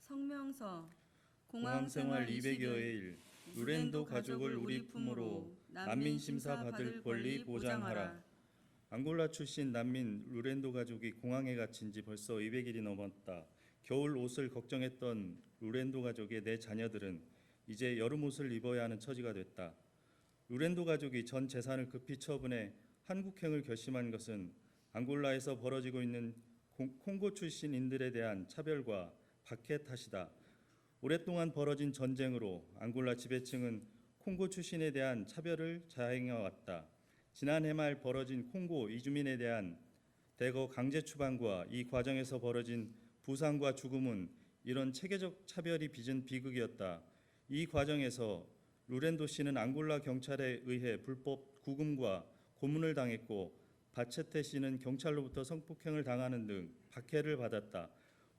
성명서 공항생활 200여일 루렌도 가족을 우리 품으로 난민 심사 받을 권리 보장하라. 앙골라 출신 난민 루렌도 가족이 공항에 갇힌 지 벌써 200일이 넘었다. 겨울 옷을 걱정했던 루렌도 가족의 네 자녀들은 이제 여름 옷을 입어야 하는 처지가 됐다. 루렌도 가족이 전 재산을 급히 처분해 한국행을 결심한 것은 앙골라에서 벌어지고 있는 콩고 출신인들에 대한 차별과 박해 탓이다. 오랫동안 벌어진 전쟁으로 앙골라 지배층은 콩고 출신에 대한 차별을 자행해왔다. 지난해 말 벌어진 콩고 이주민에 대한 대거 강제 추방과 이 과정에서 벌어진 부상과 죽음은 이런 체계적 차별이 빚은 비극이었다. 이 과정에서 루렌도 씨는 앙골라 경찰에 의해 불법 구금과 고문을 당했고 바체테 씨는 경찰로부터 성폭행을 당하는 등 박해를 받았다.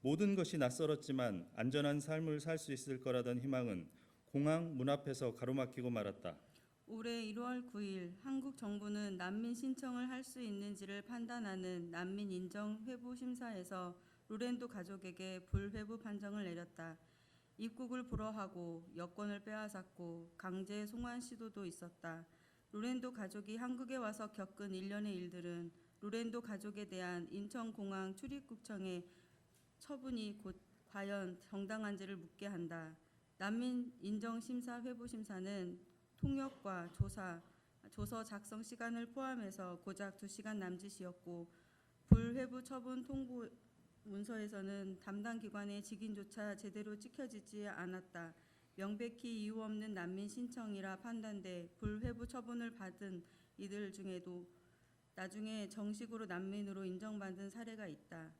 모든 것이 낯설었지만 안전한 삶을 살 수 있을 거라던 희망은 공항 문 앞에서 가로막히고 말았다. 올해 1월 9일 한국 정부는 난민 신청을 할 수 있는지를 판단하는 난민 인정 회부 심사에서 루렌도 가족에게 불회부 판정을 내렸다. 입국을 불허하고 여권을 빼앗았고 강제 송환 시도도 있었다. 루렌도 가족이 한국에 와서 겪은 일련의 일들은 루렌도 가족에 대한 인천공항 출입국청의 처분이 곧 과연 정당한지를 묻게 한다. 난민 인정심사 회부심사는 통역과 조서 작성 시간을 포함해서 고작 2시간 남짓이었고 불회부 처분 통보 문서에서는 담당 기관의 직인조차 제대로 찍혀지지 않았다. 명백히 이유 없는 난민 신청이라 판단돼 불회부 처분을 받은 이들 중에도 나중에 정식으로 난민으로 인정받은 사례가 있다.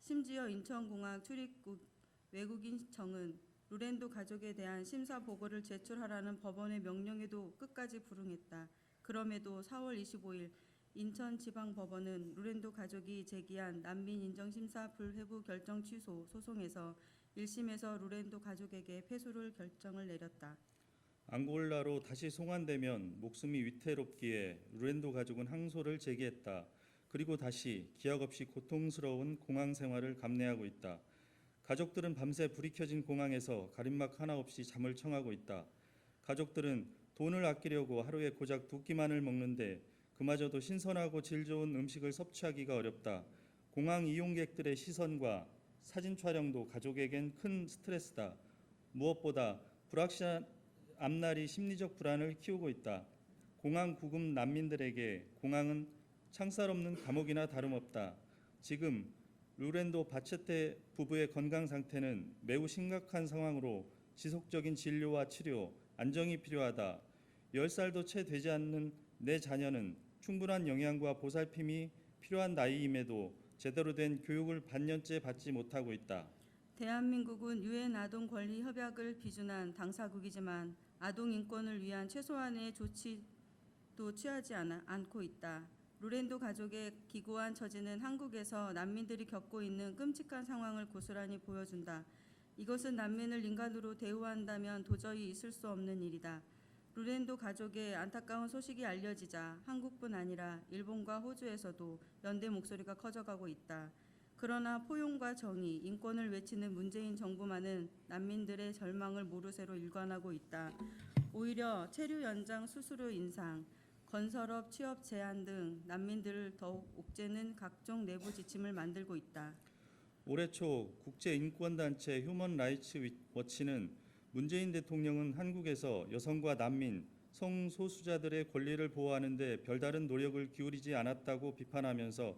심지어 인천공항 출입국 외국인청은 루렌도 가족에 대한 심사 보고를 제출하라는 법원의 명령에도 끝까지 불응했다. 그럼에도 4월 25일 인천지방법원은 루렌도 가족이 제기한 난민 인정심사 불회부 결정 취소 소송에서 1심에서 루렌도 가족에게 패소를 결정을 내렸다. 앙골라로 다시 송환되면 목숨이 위태롭기에 루렌도 가족은 항소를 제기했다. 그리고 다시 기약 없이 고통스러운 공항 생활을 감내하고 있다. 가족들은 밤새 불이 켜진 공항에서 가림막 하나 없이 잠을 청하고 있다. 가족들은 돈을 아끼려고 하루에 고작 2끼만을 먹는데 그마저도 신선하고 질 좋은 음식을 섭취하기가 어렵다. 공항 이용객들의 시선과 사진 촬영도 가족에겐 큰 스트레스다. 무엇보다 불확실한 앞날이 심리적 불안을 키우고 있다. 공항 구금 난민들에게 공항은 창살 없는 감옥이나 다름없다. 지금 루렌도 바체테 부부의 건강 상태는 매우 심각한 상황으로 지속적인 진료와 치료, 안정이 필요하다. 10살도 채 되지 않는 내 자녀는 충분한 영양과 보살핌이 필요한 나이임에도 제대로 된 교육을 반년째 받지 못하고 있다. 대한민국은 유엔 아동 권리 협약을 비준한 당사국이지만 아동 인권을 위한 최소한의 조치도 취하지 않고 있다. 루렌도 가족의 기고한 처지는 한국에서 난민들이 겪고 있는 끔찍한 상황을 고스란히 보여준다. 이것은 난민을 인간으로 대우한다면 도저히 있을 수 없는 일이다. 루렌도 가족의 안타까운 소식이 알려지자 한국뿐 아니라 일본과 호주에서도 연대 목소리가 커져가고 있다. 그러나 포용과 정의, 인권을 외치는 문재인 정부만은 난민들의 절망을 모르쇠로 일관하고 있다. 오히려 체류 연장, 수수료 인상, 건설업 취업 제한 등 난민들을 더욱 옥죄는 각종 내부 지침을 만들고 있다. 올해 초 국제인권단체 휴먼 라이츠 워치는 문재인 대통령은 한국에서 여성과 난민, 성소수자들의 권리를 보호하는 데 별다른 노력을 기울이지 않았다고 비판하면서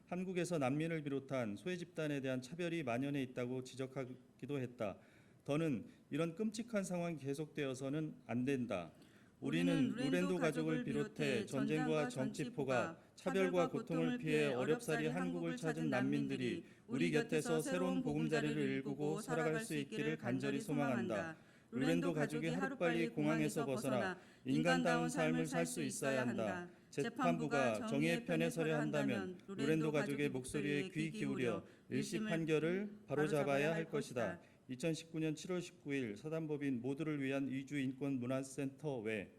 한국에서 난민을 비롯한 소외 집단에 대한 차별이 만연해 있다고 지적하기도 했다. 더는 이런 끔찍한 상황이 계속되어서는 안 된다. 우리는 루렌도 가족을 비롯해 전쟁과 정치포가 차별과 고통을 피해 어렵사리 한국을 찾은 난민들이 우리 곁에서 새로운 보금자리를 일구고 살아갈 수 있기를 간절히 소망한다. 루렌도 가족이 하루빨리 공항에서 벗어나 인간다운 삶을 살 수 있어야 한다. 재판부가 정의의 편에 서려 한다면 루렌도 가족의 목소리에 귀 기울여 1심 판결을 바로잡아야 할 것이다. 2019년 7월 19일 사단법인 모두를 위한 이주 인권 문화센터 외